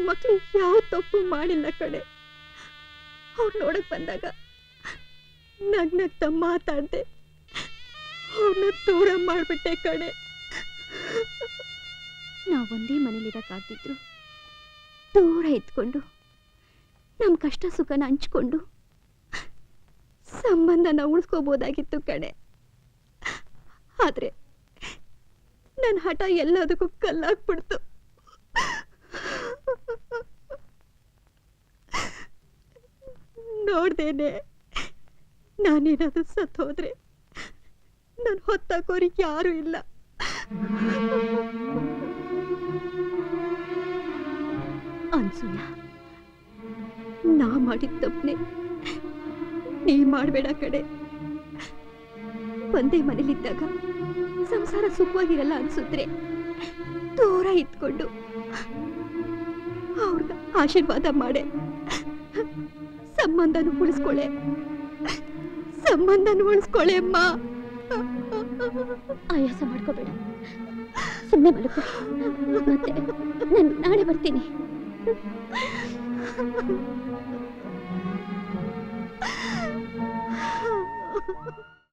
ಮಕ್ಕಳು ಯಾವ ತಪ್ಪು ಮಾಡಿಲ್ಲ ಕಡೆ. ಅವ್ರು ನೋಡಕ್ ಬಂದಾಗ ನಗ್ನಗ್ತ ಮಾತಾಡ್ದೆ ಅವ್ರನ್ನ ದೂರ ಮಾಡ್ಬಿಟ್ಟೆ ಕಡೆ. ನಾವೊಂದೇ ಮನೇಲಿರಕ್ಕಾಗ್ತಿದ್ರು ದೂರ ಇದ್ಕೊಂಡು ನಮ್ ಕಷ್ಟ ಸುಖನ ಹಂಚ್ಕೊಂಡು ಸಂಬಂಧನ ಉಳಿಸ್ಕೋಬೋದಾಗಿತ್ತು ಕಡೆ. ಆದ್ರೆ ನನ್ನ ಹಠ ಎಲ್ಲದಕ್ಕೂ ಕಲ್ಲಾಗ್ಬಿಡ್ತು. ನೋಡ್ದೇನೆ ನಾನೇನಾದ್ರೂ ಸತ್ತು ಹೋದ್ರೆ ನಾನು ಹೊತ್ತಾಕೋರಿಗೆ ಯಾರು ಇಲ್ಲ. ಅನ್ಸೂಯ, ನಾ ಮಾಡಿದ ತಪ್ಪನೆ ನೀ ಮಾಡಬೇಡ ಕಡೆ. ಒಂದೇ ಮನೇಲಿದ್ದಾಗ ಸಂಸಾರ ಸುಖವಾಗಿರಲ್ಲ ಅನ್ಸುತ್ತೆ. ದೂರ ಇದ್ಕೊಂಡು ಅವ್ರಿಗೆ ಆಶೀರ್ವಾದ ಮಾಡೆ ಸಂಬಂಧನ ಉಳಿಸ್ಕೊಳ್ಳೆ ಅಮ್ಮ. ಆಯಾಸ ಮಾಡ್ಕೋಬೇಡ, ಸುಮ್ಮನೆ ಮಲಗು. ಮತ್ತೆ ನಾನು ನಾಳೆ ಬರ್ತೀನಿ.